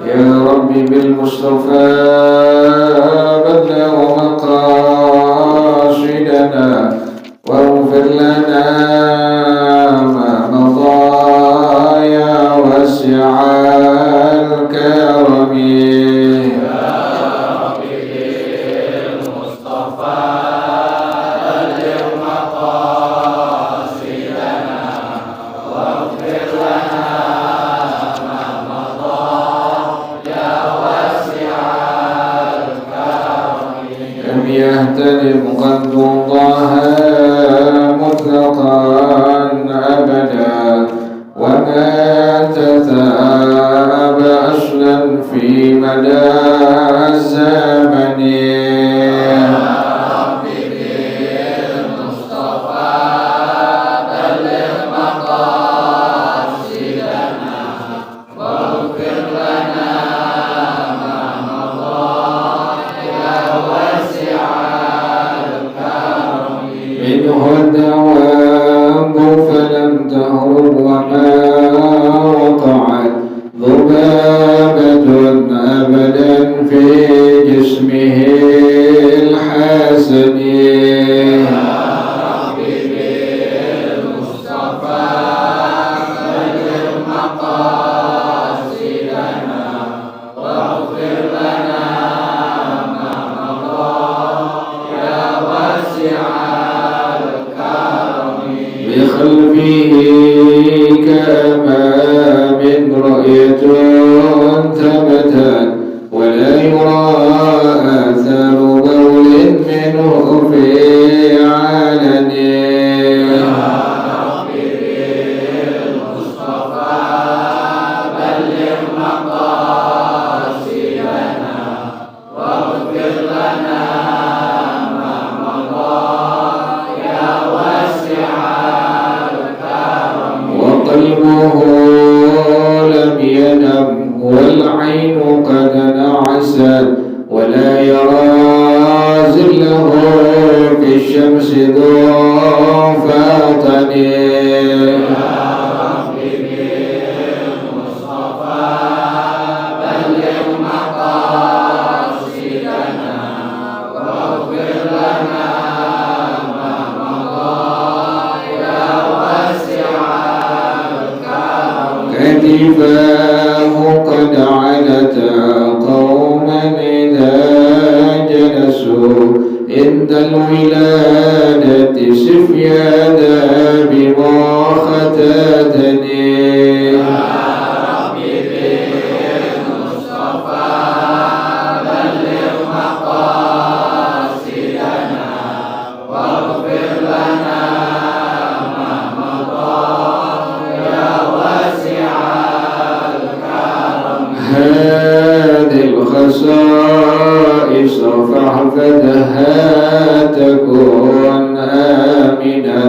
يا رب بالمصطفى بلغ مقاصدنا واغفر لنا ما مضى يا واسع الكرم. يهتدم قد الله مطلقا أبدا وما تثاب أصلا في مدى الزمن. الدواب فلم تهرب وما وقعت ذبابة أبدا في جسمه الحسن. بخلفه كأمام رأية ثبتا ولا يرى آثار بول منه في علن. قلبه لم ينم والعين قد نعست ولا يرى زله في الشمس ذو فاطن. كتفاه قد علتا قوما إذا جلسوا عند الولادة سفيانا بما ختتني. هذه الخصائص فاحفظها تكون آمنا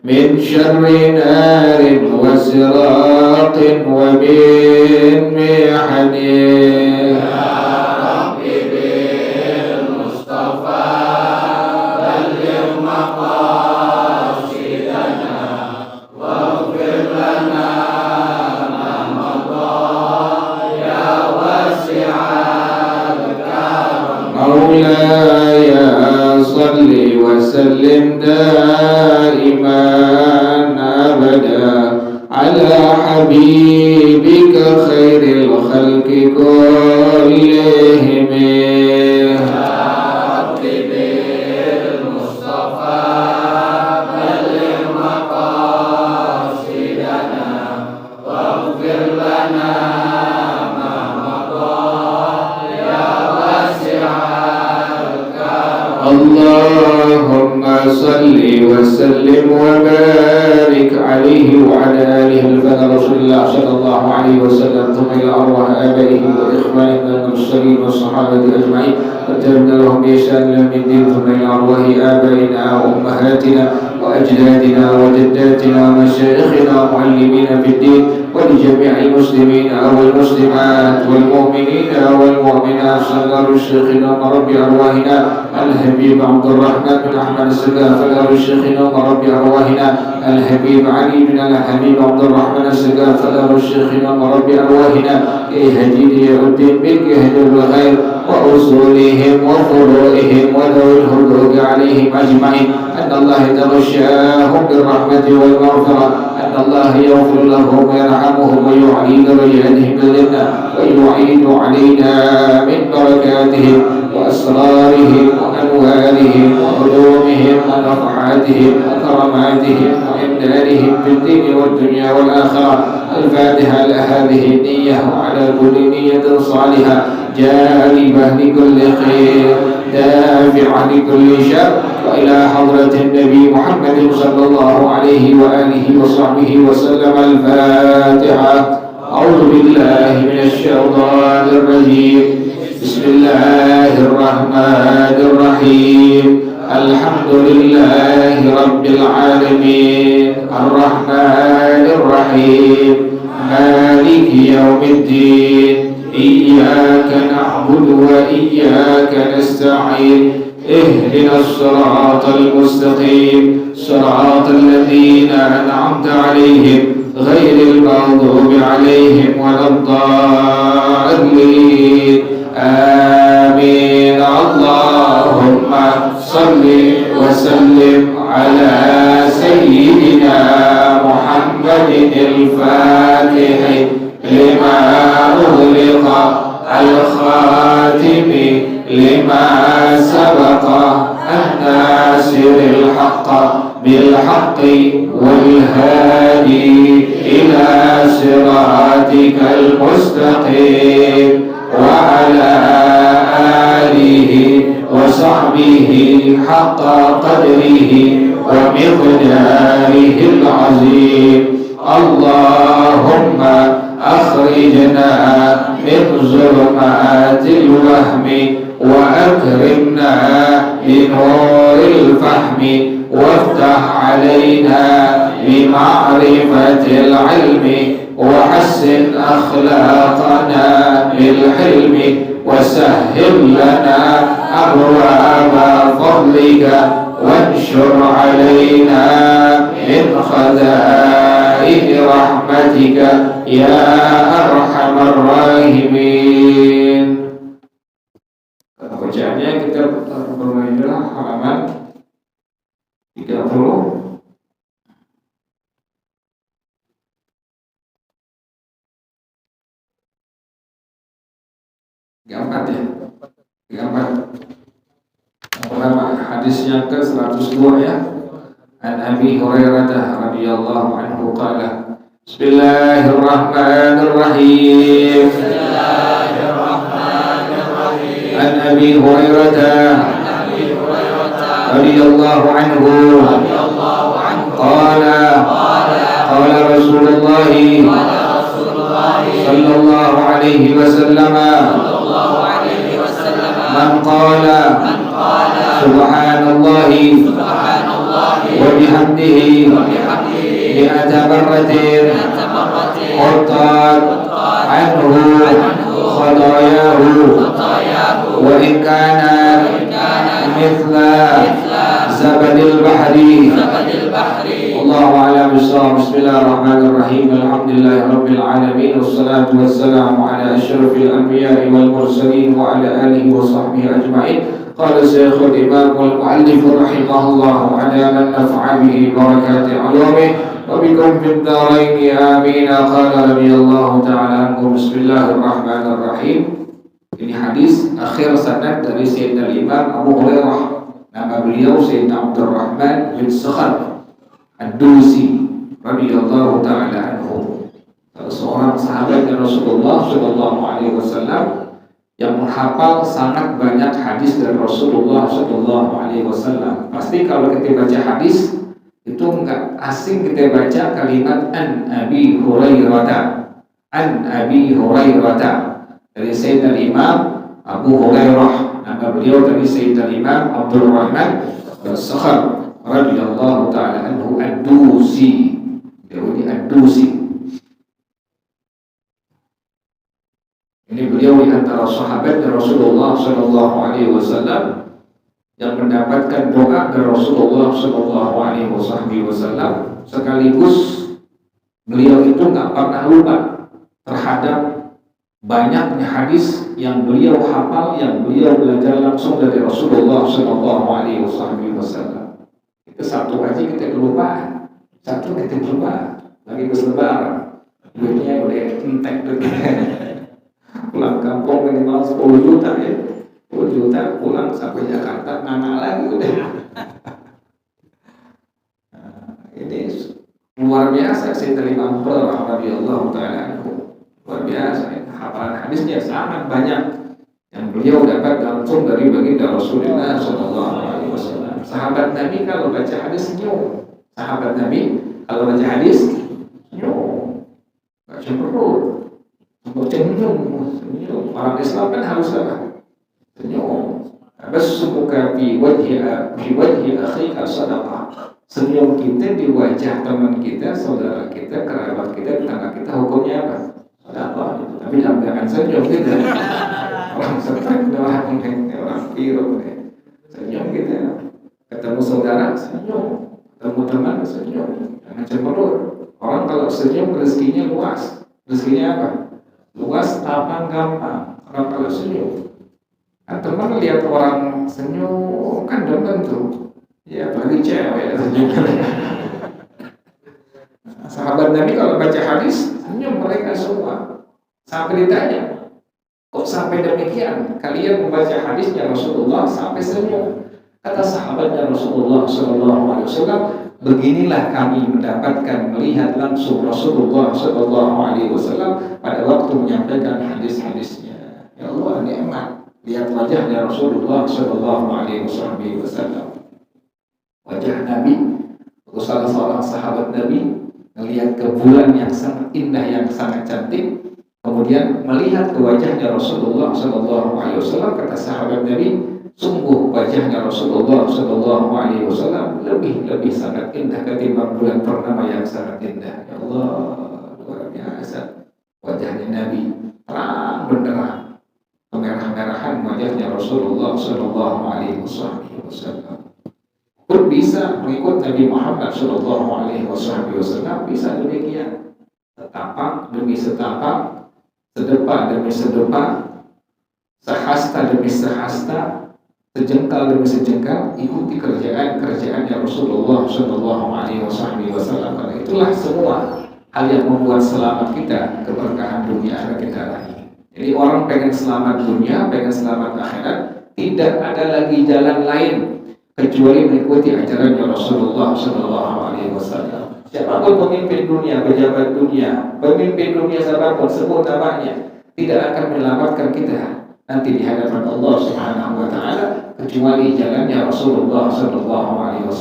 من شر نار وسراق ومن محن. مولاي صل وسلم دائما أبدا على حبيبك خير الخلق كلهم. اللهم صل وسلم وبارك عليه وعلى آله الفضل رسول الله صلى الله عليه وسلم ثم إلى أرواح آبائه وإخوانه من المرسلين والصحابة أجمعين وتابعنا لهم بإحسان إلى يوم الدين ثم إلى أرواح آبائنا وأمهاتنا وأجدادنا وجداتنا ومشايخنا ومعلمين في الدين ولجميع المسلمين والمسلمات والمؤمنين والمؤمنات صلى شيخنا ورب أرواحنا الحبيب عبد الرحمن بن أحمد السقاف فقال شيخنا ورب أرواحنا الحبيب علي علي بن الحبيب عبد الرحمن السقاف فضل الشيخ ورب أرواحنا كهدي الدين بالكهد الخير وأصولهم وفروعهم وذوي الحقوق عليهم أجمعين أن الله يتغشاهم بالرحمة والمغفرة أن الله يغفر لهم ويرحمهم ويعيد درجاتهم بالجنة ويعيد علينا من بركاتهم وأسرارهم وأنوارهم وعلومهم ونفحاتهم وكراماتهم وإمدادهم في الدين والدنيا والآخرة. الفاتحة على هذه النية وعلى كل نية صالحة جالبة لكل خير دافعة لكل شر وإلى حضرة النبي محمد صلى الله عليه وآله وصحبه وسلم. الفاتحة. أعوذ بالله من الشيطان الرجيم. بسم الله الرحمن الرحيم. الحمد لله رب العالمين الرحمن الرحيم مالك يوم الدين إياك نعبد وإياك نستعين اهدنا الصراط المستقيم صراط الذين أنعمت عليهم غير المغضوب عليهم ولا الضالين آمين. اللهم صل وسلم على سيدنا محمد الفاتح لما أغلق الخاتم لما سبق الناصر الحق بالحق والهادي إلى صراطك المستقيم وعلى آله وصحبه حق قدره ومقداره العظيم. اللهم أخرجنا من ظلمات الوهم وأكرمنا بنور الفهم وافتح علينا بمعرفة العلم وحسن أخلاقنا بالحلم وسهل لنا أبواب فضلك وانشر علينا من خزائن رحمتك يا أرحم الراحمين. Bacaannya kita bermainlah halaman 30. Gampat ya, gampat. Pertama hadis yang ke 102 ya. An Abi Hurairah radhiyallahu anhu qala Bismillahirrahmanirrahim. An Abi Hurairah radhiyallahu anhu qala qala Rasulullah sallallahu alaihi wasallam man qala subhanallahi wa bihamdihi mi'ata marratin qattat anhu khatayahu wa in kana mithla zabadil bahri. Allahu a'lam bissawab. Bismillahirrahmanirrahim. Alhamdulillahi rabbil alamin wassalatu wassalamu ala asyrafil anbiya'i wal mursalin wa ala alihi wa sahbihi ajma'in. Qala Syekhul Imam wal Mu'allif rahimahullah ala man naf'a bihi barakati 'ulumih wa bikum fid dharain amin. Qala radhiyallahu ta'ala anhu. Bismillahirrahmanirrahim. Ini hadis akhir sanad dari Sayyidina Imam Abu Hurairah. Nama beliau Sayyidina Abdurrahman bin Sakhar Ad-Dusi radhiyallahu ta'ala anhu. Seorang sahabat Rasulullah sallallahu alaihi wasallam yang menghafal sangat banyak hadis dari Rasulullah sallallahu alaihi wasallam. Pasti kalau kita baca hadis itu enggak asing kita baca kalimat an Abi Hurairah. An Abi Hurairah dari Sayyidina Imam Abu Hurairah. Nama beliau dari Sayyidina Imam Abdurrahman bin Sakhar radhiyallahu ta'ala anhu Ad-Dusi. Beliau ini Ad-Dusi. Ini beliau di antara sahabat Rasulullah sallallahu alaihi wasallam yang mendapatkan doa dari Rasulullah sallallahu alaihi wasallam sekaligus beliau itu nggak pernah lupa terhadap banyaknya hadis yang beliau hafal, yang beliau belajar langsung dari Rasulullah Shallallahu Alaihi Wasallam. Itu satu aja kita kelupaan, satu kita kelupaan, lagi berlebaran, duitnya udah entek tuh. Pulang kampung minimal 10 juta ya, 10 juta pulang sampai Jakarta nganga lagi udah. Ini luar biasa Sayyidina Imam radhiyallahu taala anhu. Luar biasa, hafalan hadisnya sangat banyak yang beliau dapat langsung dari baginda Rasulullah sallallahu alaihi wasallam. Sahabat Nabi kalau baca hadis senyum. Sahabat Nabi kalau baca hadis senyum. Enggak cemberut. Senyum. Orang Islam kan harus apa? Senyum. Abassuka fi wajhi akhika sadaqah. Senyum kita di wajah teman kita, saudara kita, kerabat kita, tetangga kita, hukumnya apa? Sadaqah. Tapi jangan senyum kita. Orang stres, orang piro, senyum kita. Ketemu saudara, senyum. Ketemu teman, senyum. Jangan cemberut. Orang kalau senyum rezekinya luas. Rezekinya apa? Luas, lapang, gampang. Orang kalau senyum. Kan teman lihat orang senyum kan demen tuh. Ya, apalagi cewek senyum. Sahabat Nabi kalau baca hadis senyum mereka semua. Sampai ditanya, kok sampai demikian? Kalian membaca hadisnya Rasulullah sampai senyum. Kata sahabatnya Rasulullah SAW, beginilah kami mendapatkan melihat langsung Rasulullah SAW pada waktu menyampaikan hadis-hadisnya. Ya Allah, nikmat lihat wajahnya Rasulullah SAW. Wajah Nabi, salah seorang sahabat Nabi melihat ke bulan yang sangat indah, yang sangat cantik, kemudian melihat ke wajahnya Rasulullah SAW. Kata sahabat Nabi, sungguh wajahnya Rasulullah SAW lebih sangat indah ketimbang bulan purnama yang sangat indah. Ya Allah, luar biasa wajahnya Nabi, terang benderang, kemerah-merahan wajahnya Rasulullah SAW. Pun bisa mengikut Nabi Muhammad SAW, bisa demikian, setapak demi setapak, sedepa demi sedepa, sehasta demi sehasta, sejengkal demi sejengkal, ikuti kerjaannya Rasulullah SAW. Karena itulah semua hal yang membuat selamat kita, keberkahan dunia akhirat kita raih. Jadi orang pengen selamat dunia, pengen selamat akhirat, tidak ada lagi jalan lain kecuali mengikuti ajarannya Rasulullah SAW. Siapapun pemimpin dunia, pejabat dunia, pemimpin dunia siapapun, sebut namanya, tidak akan menyelamatkan kita nanti di hadapan Allah Subhanahu wa Ta'ala kecuali jalannya Rasulullah SAW.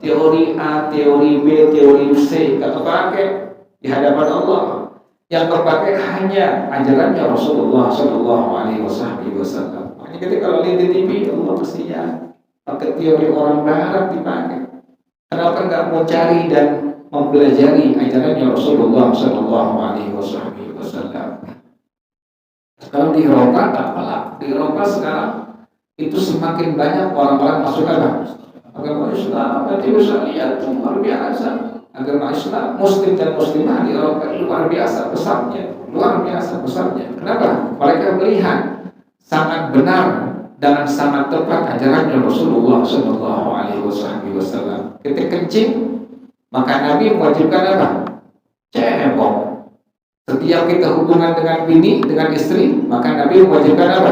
Teori A, teori B, teori C gak terpakai di hadapan Allah. Yang terpakai hanya ajarannya Rasulullah SAW. Makanya kita kalau lihat di TV, Allah kesian pakai teori orang barat dipakai. Kenapa nggak mau cari dan mempelajari ajarannya Rasulullah SAW? Kalau di Eropa tak apalah. Di Eropa sekarang itu semakin banyak orang-orang masuk agama Islam. Nanti bisa lihat tuh luar biasa agama Islam, Muslim dan Muslimah di Eropa luar biasa besarnya, Kenapa? Mereka melihat sangat benar dan sangat tepat ajarannya Rasulullah SAW. Ketika kencing, maka Nabi mewajibkan apa? Cebok. Setiap kita hubungan dengan bini, dengan istri, maka Nabi mewajibkan apa?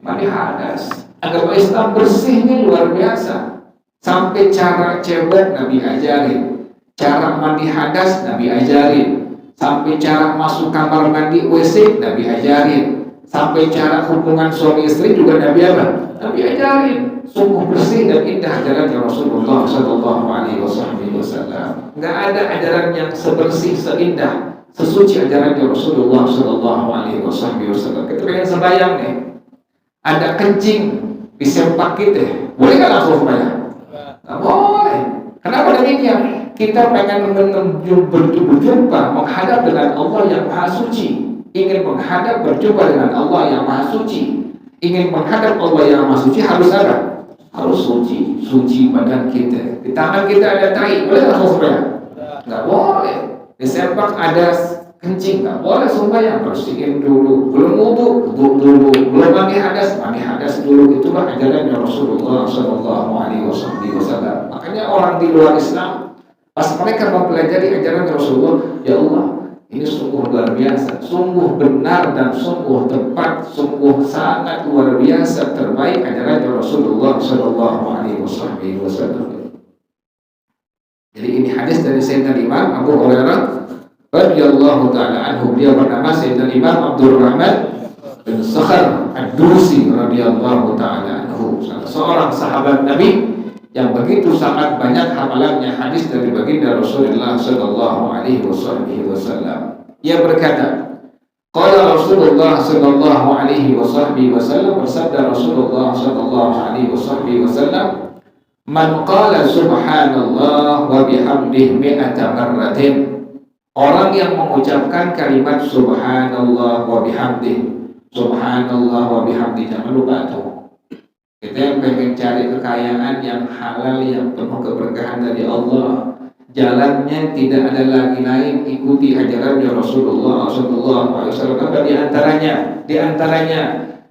Mandi hadas. Agama Islam bersihnya luar biasa. Sampai cara cebok Nabi ajarin, cara mandi hadas Nabi ajarin, sampai cara masuk kamar mandi WC Nabi ajarin, sampai cara hubungan suami istri juga Nabi apa? Nabi ajarin. Sungguh bersih dan indah ajarannya Rasulullah SAW. Nggak ada ajaran yang sebersih, seindah, sesuci ajarannya Rasulullah SAW. Kita pengen sembahyang nih, ada kencing di sempak kita, boleh nggak langsung sembahyang? Nggak boleh. Kenapa demikian? Kita pengen berjumpa, menghadap dengan Allah yang Maha Suci. Ingin menghadap berjumpa dengan Allah yang Maha Suci, ingin menghadap Allah yang Maha Suci harus apa? harus suci badan kita. Di tangan kita ada tai, boleh nggak sembahyang? Nggak boleh. Di sempak ada kencing, nggak boleh sembahyang. Bersihin dulu, belum wudu dulu, belum mandi hadas dulu. Itulah ajaran Rasulullah Shallallahu Alaihi Wasallam. Makanya orang di luar Islam, pas mereka mempelajari ajaran Rasulullah, ya Allah, ini sungguh luar biasa, sungguh benar dan sungguh tepat, sungguh sangat luar biasa, terbaik ajaran Rasulullah Shallallahu Alaihi Wasallam. Jadi ini hadis dari Sayyidina Imam Abu Hurairah radhiyallahu taala anhu. Dia bernama Sayyidina Imam Abdurrahman bin Sakhar Ad-Dusi radhiyallahu taala anhu, seorang sahabat Nabi yang begitu sangat banyak hafalannya hadis dari baginda Rasulullah sallallahu alaihi wasallam. Ia berkata, qala Rasulullah sallallahu alaihi wasallam, bersabda Rasulullah sallallahu alaihi wasallam, man qala subhanallah wa bihamdihi mi'ata marratin. Orang yang mengucapkan kalimat subhanallah wa bihamdihi, subhanallah wa bihamdihi, jangan lupa tuh. Kita yang pengen cari kekayaan yang halal, yang penuh keberkahan dari Allah, jalannya tidak ada lagi lain, ikuti ajaran Rasulullah SAW. Apa di antaranya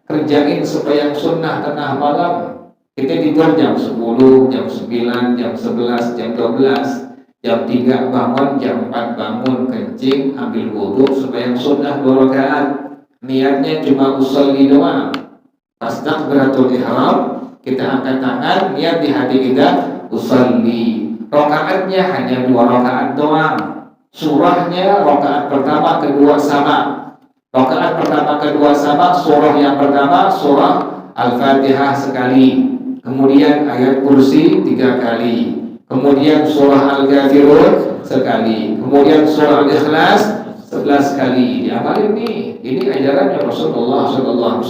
kerjain sembahyang sunnah tengah malam. Kita tidur jam 10, jam 9, jam 11, jam 12, jam 3 bangun, jam 4 bangun, kencing, ambil wudhu, sembahyang sunnah 2 rakaat. Niatnya cuma usolli doang. Pas takbiratul ihram, kita angkat tangan, niat di hati kita usolli. Rakaatnya hanya 2 rakaat doang. Surahnya rakaat pertama, kedua sama. Rakaat pertama, kedua sama. Surah yang pertama surah Al-Fatihah sekali. Kemudian ayat kursi 3 kali. Kemudian surah Al-Kafirun sekali. Kemudian surah Al-Ikhlas 11 kali. Diamalin nih. Ini ajarannya Rasulullah SAW.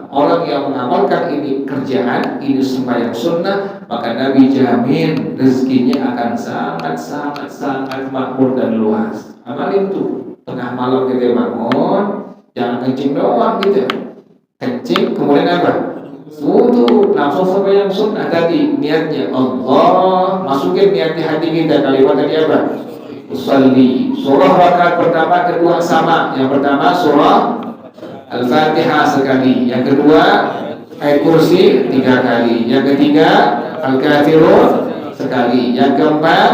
Orang yang mengamalkan ini kerjaan, ini sembahyang sunnah, maka Nabi jamin rezekinya akan sangat makmur dan luas. Amalin tuh. Tengah malam kita bangun, jangan kencing doang gitu. Kencing, kemudian apa? Wudu, langsung sembahyang sunnah tadi. Niatnya Allah, masukin niat di hati kita. Kalimat tadi apa? Usalli. Surah rakaat pertama, kedua sama. Yang pertama surah Al-Fatihah sekali. Yang kedua ayat kursi 3 kali. Yang ketiga Al-Kafirun sekali. Yang keempat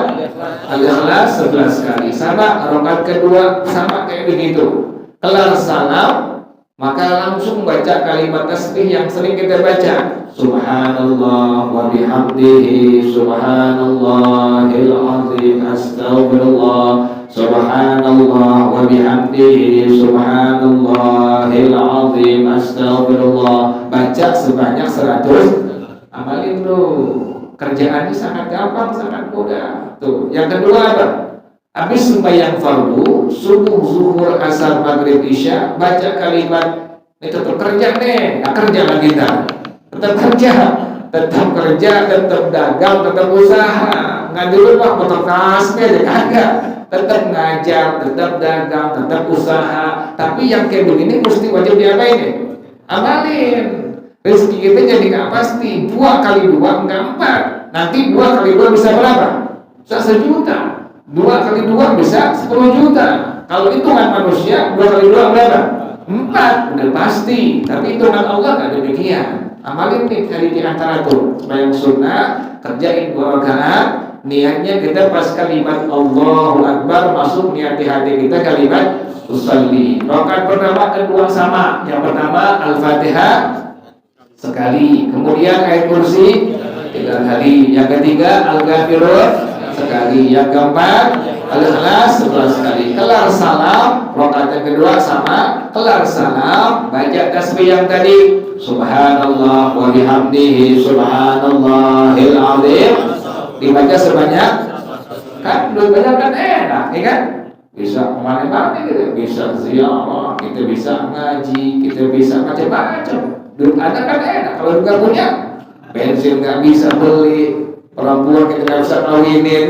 Al-Ikhlas 11 kali. Sama, rakaat kedua sama kayak begitu. Kelar salam, maka langsung baca kalimat tasbih yang sering kita baca. Subhanallah wa bihamdihi, subhanallahil azim, astaghfirullah, subhanallah wa bihamdihi, subhanallahil azim, astaghfirullah. Baca sebanyak 100. Amalin tuh. Kerjaannya sangat gampang, sangat mudah. Tuh. Yang kedua apa? Habis sembahyang fardu, subuh, zuhur, asar, maghrib, isya, baca kalimat. Ini tetap kerja nih, nggak kerja lagi kita. Tetap kerja, tetap dagang, tetap usaha. Nggak dulu pak potong tasbih aja kagak. Tetap ngajar, tetap dagang, tetap usaha. Tapi yang kayak begini mesti wajib diapain nih? Amalin. Rezeki kita jadi nggak pasti. 2 kali 2 enggak 4. Nanti 2 kali 2 bisa berapa? Bisa 1 juta. 2 kali 2 bisa 10 juta. Kalau hitungan manusia 2 kali 2 berapa? 4. Udah pasti. Tapi hitungan Allah nggak demikian. Amalin nih dari di antara tuh sembahyang sunnah, kerjain 2 rakaat. Niatnya kita pas kalimat Allahu Akbar masuk niat di hati kita kalimat usolli. Rakaat pertama, kedua sama. Yang pertama Al-Fatihah sekali. Kemudian ayat kursi 3 kali. Yang ketiga Al-Kafirun sekali. Yang keempat Al-Ikhlas 11 kali. Kelar salam, rakaat yang kedua sama. Kelar salam, baca tasbih yang tadi. Subhanallah wa bihamdihi, subhanallahil azim. Dibaca sebanyak, kan banyak kan enak, ya kan? Bisa kemana-mana gitu, bisa ziarah, kita bisa ngaji, kita bisa macam-macam. Ada kan enak. Kalau juga punya bensin nggak bisa beli, perempuan kita nggak bisa kawinin.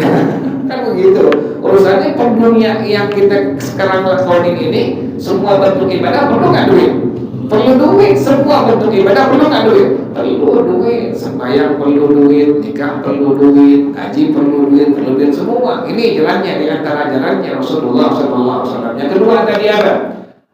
Kan begitu. Urusannya dunia yang kita sekarang lakuin ini, semua bentuk ibadah perlu nggak duit? Perlu duit, semua bentuk ibadah perlu nggak duit? Perlu duit, sembahyang perlu duit, nikah perlu duit, haji perlu duit semua. Ini jalannya, di antara jalannya Rasulullah SAW. Yang kedua tadi apa?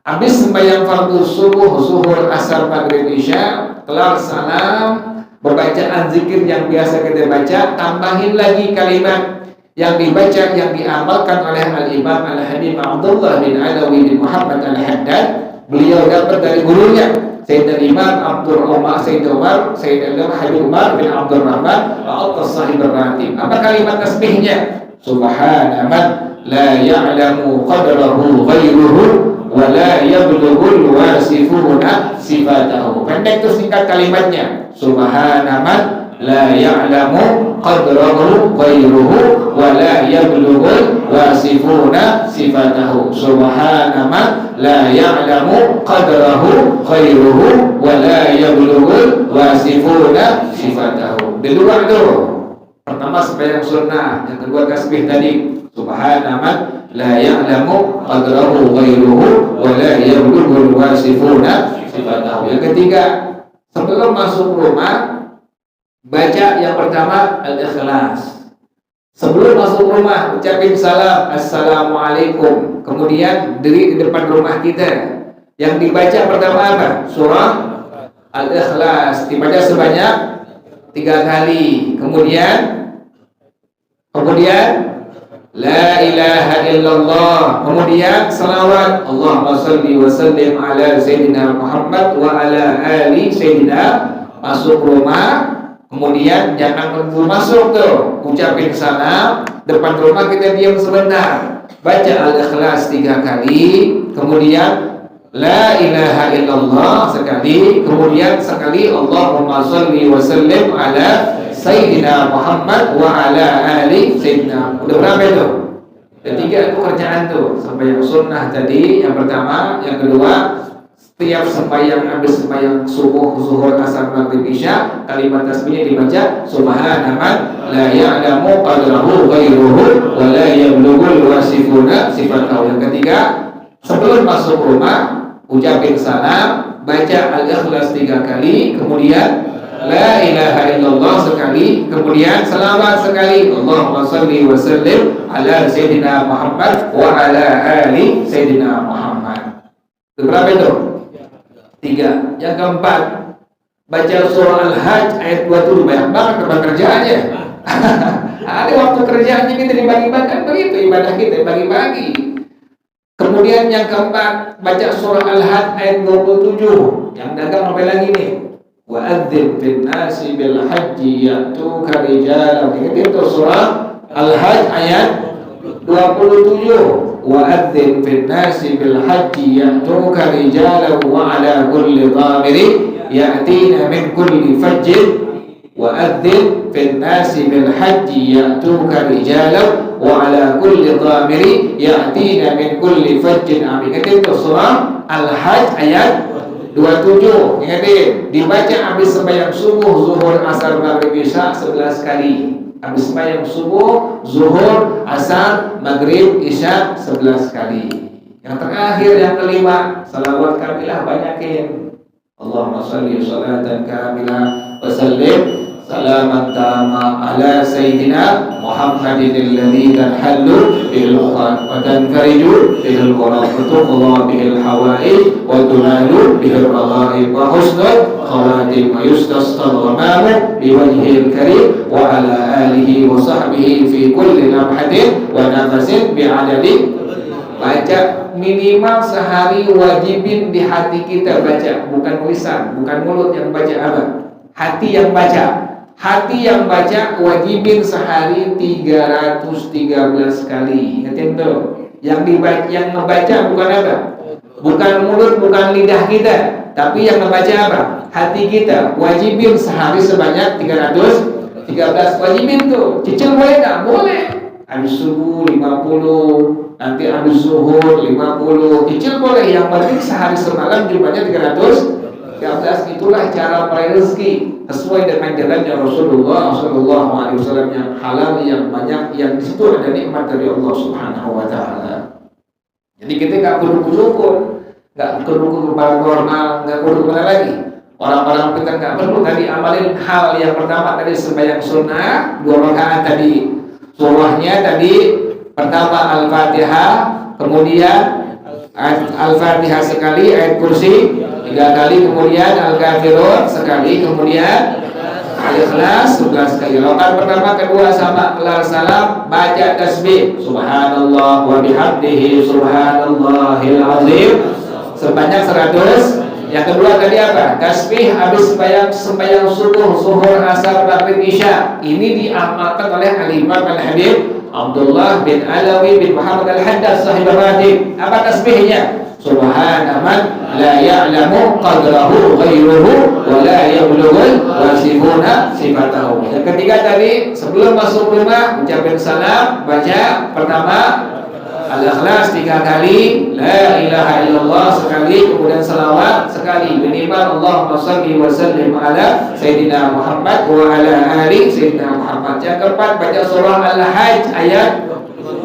Habis sembahyang fardu subuh, zuhur, asar, maghrib, isya, kelar salam, berbacaan zikir yang biasa kita baca, tambahin lagi kalimat yang dibaca, yang diamalkan oleh Al-Imam Al-Habib Abdullah bin Alawi bin Muhammad Al-Haddad. Beliau dapat dari gurunya Sayyidina Imam Abdul Umar Sayyidina Habib Umar bin Abdul Rahman Al-Sahib Ar-Ratib. Apa kalimat tasbihnya? Subhana man la ya'lamu qadrahu ghairuhu wa la yablughul wasifuna sifatahu. Pendek itu singkat kalimatnya. Subhana man la ya'lamu qadrahu ghairuhu wa la yablughul wasifuna sifatahu. Subhana man la ya'lamu qadrahu ghairuhu wa la yablughul wasifuna sifatahu. Di luar itu pertama sembahyang sunnah, yang kedua tasbih tadi. Subhana man la ya'lamu qadrahu ghairuhu wa la yablughul wasifuna sifatahu. Yang ketiga, sebelum masuk rumah baca yang pertama Al-Ikhlas. Sebelum masuk rumah ucapin salam Assalamualaikum. Kemudian diri di depan rumah kita. Yang dibaca pertama apa? Surah Al-Ikhlas. Dibaca sebanyak 3 kali. Kemudian La ilaha illallah. Kemudian salawat Allahumma salli wa sallim ala Sayyidina Muhammad wa ala ali Sayyidina. Masuk rumah. Kemudian jangan langsung masuk tuh, ucapin salam, depan rumah kita diam sebentar, baca Al-Ikhlas 3 kali, kemudian La ilaha illallah sekali, kemudian sekali Allahumma salli wa sallim ala Sayyidina Muhammad wa ala ali Sayyidina. Udah berapa itu? Ketiga itu kerjaan tuh, sampai yang sunnah tadi, yang pertama, yang kedua, setiap sembahyang, habis sembahyang subuh, zuhur, asar, maghrib, isya, kalimat tasbihnya dibaca Subhana man la ya'lamu qadrahu ghairuhu wa la yablughul wasifuna sifatahu. Yang ketiga, sebelum masuk rumah ucapin salam, baca Al-Ikhlas 3 kali, kemudian La ilaha illallah sekali, kemudian salawat sekali Allahumma salli wa sallim ala Sayyidina Muhammad wa ala ali Sayyidina Muhammad. Itu berapa itu? 3. Yang keempat, baca surah Al-Hajj ayat 27. Banyak banget teman kerjaannya. Ada waktu kerjaannya kita dibagi-bagi, kan begitu ibadah kita dibagi-bagi. Kemudian yang keempat, baca surah Al-Hajj ayat 27. Yang dagang sampai lagi nih. Wa adzim bin nasi bil haji ya'tuka rijalan. Ingat itu surah Al-Hajj ayat 27. Wa adzim bin nasi bil haji ya'tuka rijalan wa ala kulli dhamirin ya'tina min kulli fajjin. Wa adzim bin nasi bil haji ya'tuka rijalan wa ala kulli dhamirin ya'tina min kulli fajjin. Ingat itu surah Al-Hajj ayat 27. Ingatin, dibaca habis sembahyang subuh, zuhur, asar, maghrib, isya 11 kali. Habis sembahyang subuh, zuhur, asar, maghrib, isya 11 kali. Yang terakhir, yang kelima, salawat kamilah banyakin. Allahumma salli salatan kamilah wa sallim salaman tama ala Sayyidina Muhammadin alladhi tanhallu bihil uqad wa tanfariju bihil qurab wa tuqda bihil hawaij wa tunalu bihil raghaib wa husnul khawatim wa yustasqal ghamamu biwajhil karim wa ala alihi wa sahbihi fi kulli lamhatin wa nafasin bi'adadi. Baca minimal sehari, wajibin di hati kita baca, bukan lisan, bukan mulut yang baca, apa? Hati yang baca. Hati yang baca wajibin sehari 313 kali. Ingatin tuh. Yang ngebaca bukan apa? Bukan mulut, bukan lidah kita, tapi yang ngebaca apa? Hati kita. Wajibin sehari sebanyak 313. Wajibin tuh. Cicil boleh enggak? Boleh. Habis subuh 50, nanti habis zuhur 50. Cicil boleh, yang penting sehari semalam jumlahnya 313. Itulah cara meraih rezeki sesuai dengan jalannya Rasulullah SAW yang halal, yang banyak, yang di situ ada nikmat dari Allah Subhanahu wa taala. Jadi kita enggak perlu dukun. nggak perlu kepala normal, nggak perlu kemana lagi. Orang-orang kita nggak perlu tadi amalin hal yang pertama tadi sembahyang sunnah 2 rakaat tadi, surahnya tadi pertama Al-Fatihah, kemudian Al-Fatihah sekali, ayat kursi 3 kali, kemudian Al-Kafirun sekali, kemudian Al-Ikhlas 11 kali. Rakaat pertama, kedua sama kelar salam baca tasbih subhanallah wa bihamdihi subhanallahil azim sebanyak 100. Yang kedua tadi apa? Tasbih habis sembahyang subuh, zuhur, asar, maghrib, isya. Ini diamalkan oleh Al-Imam Al-Habib Abdullah bin Alawi bin Muhammad Al-Haddad sahib al-Ratib. Apa tasbihnya? Subhana man la ya'lamu qadrahu ghairuhu wa la yablughul wasifuna sifatahu. Yang ketiga tadi sebelum masuk rumah ucapin salam, baca pertama Al-Ikhlas 3 kali, La ilaha illallah sekali, kemudian salawat sekali. Minimal Allahumma shalli wa sallim ala Sayyidina Muhammad wa ala ali Sayyidina Muhammad. Yang keempat baca surah Al-Hajj ayat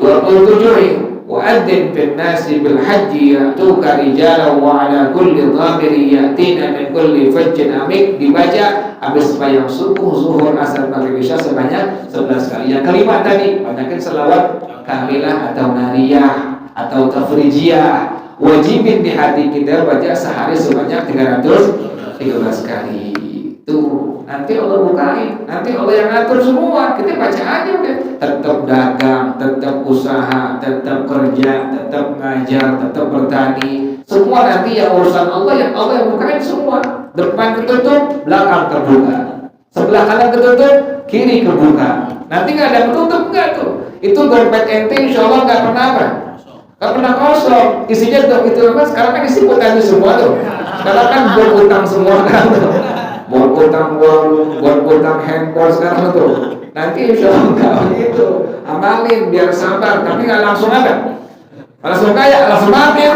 27. Wa'adzin fil nasi bil hajji ya'tuka rijalan wa ala kulli dhamiri ya'tina min kulli fajjin amik. Dibaca habis sembahyang subuh, zuhur, asar, maghrib, isya sebanyak 11 kali. Yang kelima tadi banyakin selawat kamilah atau nariyah atau tafrijiyah. Wajibin di hati kita baca sehari sebanyak 313 kali. Tuh, nanti Allah bukain, nanti Allah yang ngatur semua. Kita baca aja udah. Tetap dagang, tetap usaha, tetap kerja, tetap ngajar, tetap bertani. Semua nanti yang urusan Allah yang bukain semua. Depan ketutup, belakang terbuka. Sebelah kanan ketutup, kiri kebuka. Nanti nggak ada ketutup nggak tuh? Itu dompet ente insya Allah nggak pernah apa? Nggak pernah kosong. Isinya tuh itu apa? Sekarang kan isi utang semua tuh. Sekarang kan berutang semua kan tuh. Buat utang warung, buat utang handphone sekarang tuh. Nanti insya Allah nggak begitu. Amalin biar sabar, tapi nggak langsung apa? Langsung kaya, langsung mati.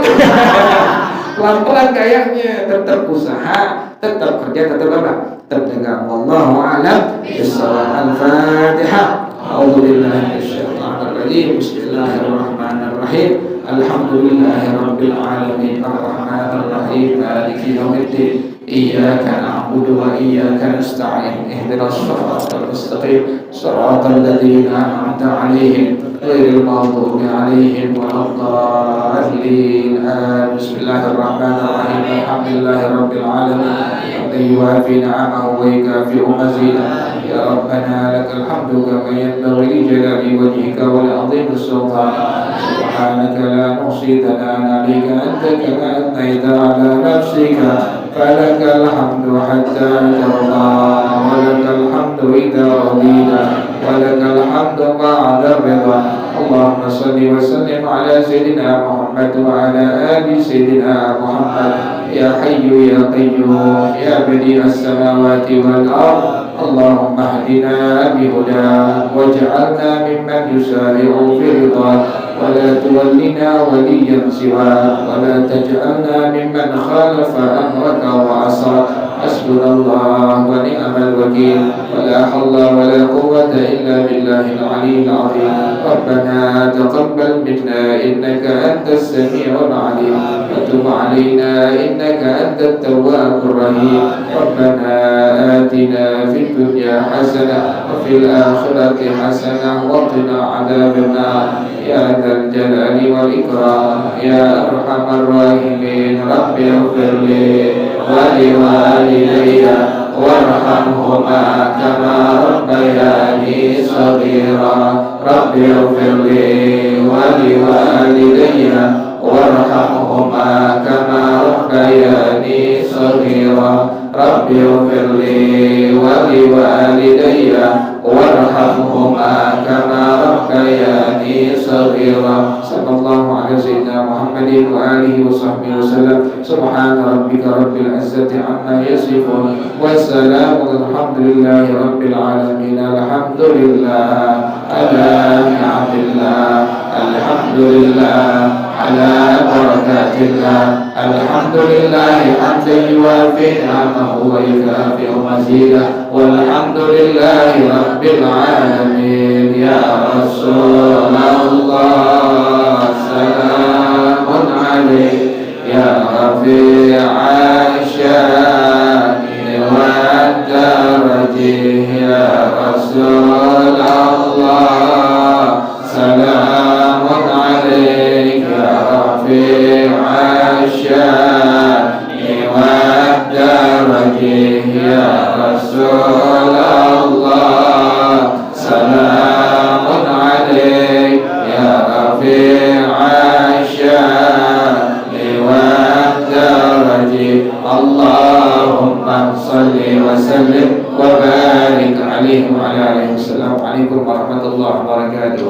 Pelan-pelan kayaknya, tetap usaha, tetap kerja, tetap apa? Tetap dagang. Wallahu a'lam bishawab. Al-Fatihah. A'udzubillahi minasyaitonir rajim. Bismillahirrahmanirrahim. Alhamdulillahirabbil alamin. Arrahmanir rahim. Maliki yaumiddin. Iyyaka na'budu wa iyyaka nasta'in. Ihdinas siratal mustaqim. Shiratal ladzina an'amta 'alaihim ghairil maghdubi 'alaihim waladdallin. Bismillahirrahmanirrahim. Alhamdulillahirabbil alamin. Yuwafi ni'amahu wa yukafi'u mazidah. Ya Rabbana lakal hamdu kama yanbaghi li jalali wajhika wa li 'azimi sultanik. Subhanaka la nuhsi thana'an 'alaika anta kama athnayta 'ala nafsika. Falakal hamdu hatta tarda wa lakal hamdu idza radita wa lakal hamdu ba'da ridha. Allahumma shalli wa sallim ala sayyidina Muhammad wa ala ali sayyidina Muhammad. Ya Hayyu ya Qayyum ya Badi'as samawati wal ardh. Allahumma hdina bihuda waj'alna mimman yusari'u fi ridha wa la tuwallina waliyan siwa wa la taj'alna mimman khalafa amraka wa asa. Hasbunallah wa ni'mal wakil wa la hawla wa la quwwata illa billahil aliyyil azim. Rabbana taqabbal minna innaka antas sami'ul 'alim wa tub 'alaina innaka antat tawwabur rahim. Rabbana atina fid dunya hasanah wa fil akhirati hasanah wa qina 'adzabannar. Ya dzal jalali wal ikram ya arhamar rahimin. Rabbi ighfirli wa li walidayya warhamhuma kama rabbayani shaghira. Rabbi ighfirli wa li walidayya warhamhuma kama rabbayani shaghira. Rabbi ighfirli wa li walidayya warhamhuma kama rabbayani shaghira. Sallallahu alaihi sayyidina Muhammadin wa alihi wa sahbihi wasallam. Subhana rabbika rabbil izzati amma yasifun wa salamun alhamdulillahi rabbil alamin. Alhamdulillah ala ni'matillah. Alhamdulillah ala barakatillah. Alhamdulillahi hamdan yuwafi ni'amahu wa yukafi'u mazidah. Walhamdulillahi rabbil alamin. Ya Rasulullah salamun alaik ya رفيع الشان والدرج يا رسول الله سلام عليك يا رفيع الشان والدرج يا رسول الله سلام عليك يا رفيع الشان والدرج اللهم صل وسلم وبارك عليه وعلى آله وسلم. عليكم ورحمة الله وبركاته.